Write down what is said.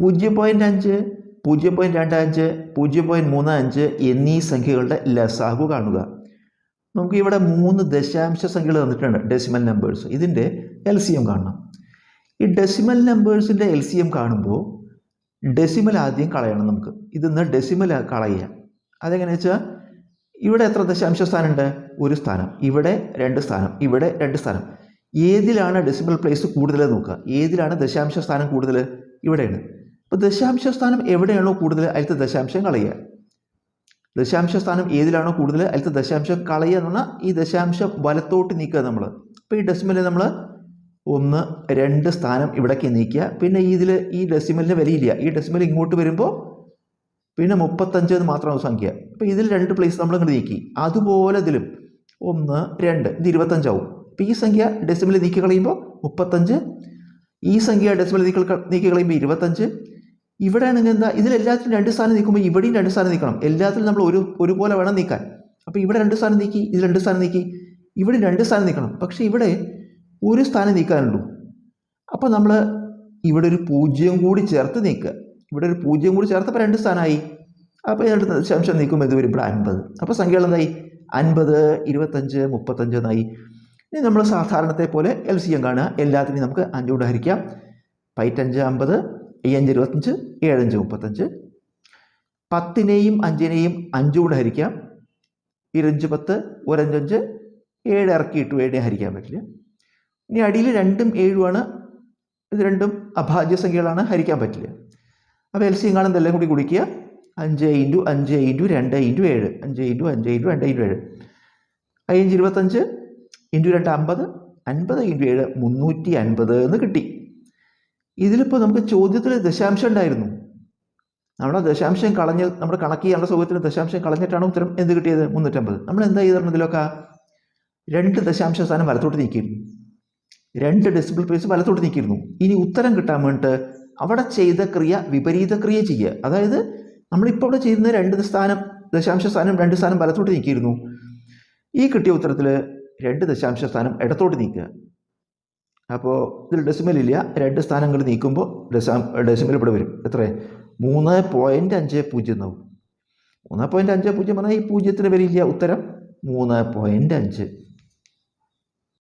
0.5, 0.25, 0.35 എന്നീ സംഖ്യകളുടെ ലസാഗു കാണുക. നമുക്ക് ഇവിടെ 3 ദശാംശ സംഖ്യകൾ തന്നിട്ടുണ്ട്, ഡെസിമൽ നമ്പേഴ്സ്. ഇതിൻ്റെ LCM കാണണം. ഈ ഡെസിമൽ നമ്പേഴ്സിൻ്റെ LCM കാണുമ്പോൾ ഡെസിമൽ ആദ്യം കളയണം. നമുക്ക് ഇതിന്ന് ഡെസിമൽ കളയുക. അതെങ്ങനെയാണെന്ന് വെച്ചാൽ ഇവിടെ എത്ര ദശാംശ സ്ഥാനമുണ്ട്? 1 സ്ഥാനം. ഇവിടെ 2 സ്ഥാനം. ഇവിടെ 2 സ്ഥാനം. ഏതിലാണ് ഡെസിമൽ പ്ലേസ് കൂടുതൽ നോക്കുക. ഏതിലാണ് ദശാംശ സ്ഥാനം കൂടുതൽ? ഇവിടെയാണ്. അപ്പോൾ ദശാംശ സ്ഥാനം എവിടെയാണോ കൂടുതൽ അതിലത്തെ ദശാംശം കളയുക. ദശാംശ സ്ഥാനം ഏതിലാണോ കൂടുതൽ അതിലത്തെ ദശാംശം കളയുക എന്ന് പറഞ്ഞാൽ ഈ ദശാംശം വലത്തോട്ട് നീക്കുക നമ്മൾ. അപ്പോൾ ഈ ഡെസിമലിൽ നമ്മൾ 1, 2 സ്ഥാനം ഇവിടേക്ക് നീക്കുക. പിന്നെ ഈ ഡെസിമലിന് വിലയില്ല. ഈ ഡെസിമൽ ഇങ്ങോട്ട് വരുമ്പോൾ പിന്നെ 35 എന്ന് മാത്രമാണ് സംഖ്യ. അപ്പോൾ ഇതിൽ 2 പ്ലേസ് നമ്മൾ ഇങ്ങോട്ട് നീക്കി. അതുപോലെ ഇതിലും 1, 2 ഇത് 25 ആവും. അപ്പോൾ ഈ സംഖ്യ ഡെസിമൽ നീക്കി കളയുമ്പോൾ 35, ഈ സംഖ്യ ഡെസിമൽ നീക്കി കളയുമ്പോൾ 25. ഇവിടെ ആണെങ്കിൽ എന്താ, ഇതിലെല്ലാത്തിലും 2 സ്ഥാനം നീക്കുമ്പോൾ ഇവിടെയും 2 സ്ഥാനം നീക്കണം. എല്ലാത്തിലും നമ്മൾ ഒരുപോലെ വേണം നീക്കാൻ. അപ്പോൾ ഇവിടെ 2 സ്ഥാനം നീക്കി, ഇത് 2 സ്ഥാനം നീക്കി, ഇവിടെ 2 സ്ഥാനം നീക്കണം. പക്ഷേ ഇവിടെ 1 സ്ഥാനം നീക്കാനുള്ളൂ. അപ്പോൾ നമ്മൾ ഇവിടെ ഒരു 0 കൂടി ചേർത്ത് നീക്കുക. ഇവിടെ ഒരു 0 കൂടി ചേർത്തപ്പോൾ 2 സ്ഥാനമായി. അപ്പോൾ 2 ദശാംശം നീക്കുമ്പോൾ ഇത് വരും ഇവിടെ 50. അപ്പോൾ സംഖ്യകൾ എന്തായി? 50, 25, 35 എന്നായി. ഇനി നമ്മൾ സാധാരണത്തെ പോലെ LCM കാണുക. എല്ലാത്തിനെയും നമുക്ക് 5 കൊണ്ട് ഹരിക്കാം. 5 5 50, 5 25, 7 5 35. 10നെയും 5നെയും 5 കൊണ്ട് ഹരിക്കാം. 25 10, 1 5 5, 7 ഇറക്കിയിട്ടു. 7 ഹരിക്കാൻ പറ്റില്ല. ഇനി അടിയിൽ 2ഉം 7ഉമാണ്. ഇത് രണ്ടും അഭാജ്യ സംഖ്യകളാണ്, ഹരിക്കാൻ പറ്റില്ല. അപ്പോൾ LCM കാണുന്നത് എല്ലാം കൂടി കുടിക്കുക. 5 × 5 × 2 × 7, 5 × 5 × 2 × 7. 5 25 × 2 50, 50 × 7 350 എന്ന് കിട്ടി. ഇതിലിപ്പോൾ നമുക്ക് ചോദ്യത്തിൽ ദശാംശം ഉണ്ടായിരുന്നു. നമ്മുടെ ദശാംശം കളഞ്ഞ് നമ്മുടെ കണക്ക് ചെയ്യാനുള്ള സൗകര്യത്തിൽ ദശാംശം കളഞ്ഞിട്ടാണ് ഉത്തരം എന്ത് കിട്ടിയത്? 350. നമ്മൾ എന്താ ചെയ്തിരുന്നത്? ഇതിലൊക്കെ 2 ദശാംശ സ്ഥാനം വലത്തോട്ട് നീക്കിയിരുന്നു. 2 ഡെസിമൽ പ്ലേസ് വലത്തോട്ട് നീക്കിയിരുന്നു. ഇനി ഉത്തരം കിട്ടാൻ വേണ്ടിയിട്ട് അവിടെ ചെയ്ത ക്രിയ വിപരീത ക്രിയ ചെയ്യുക. അതായത് നമ്മളിപ്പോൾ അവിടെ ചെയ്യുന്ന 2 സ്ഥാനം ദശാംശ സ്ഥാനം 2 സ്ഥാനം വലത്തോട്ട് നീക്കിയിരുന്നു. ഈ കിട്ടിയ ഉത്തരത്തിൽ 2 ദശാംശ സ്ഥാനം ഇടത്തോട്ട് നീക്കുക. അപ്പോൾ ഇതിൽ ഡെസിമലില്ല. 2 സ്ഥാനങ്ങൾ നീക്കുമ്പോൾ ഡെസിമൽ ഇവിടെ വരും. എത്ര? 3.50 എന്നാവും. 3.50 പറഞ്ഞാൽ ഈ 0ത്തിന് വിലയില്ല. ഉത്തരം 3.5.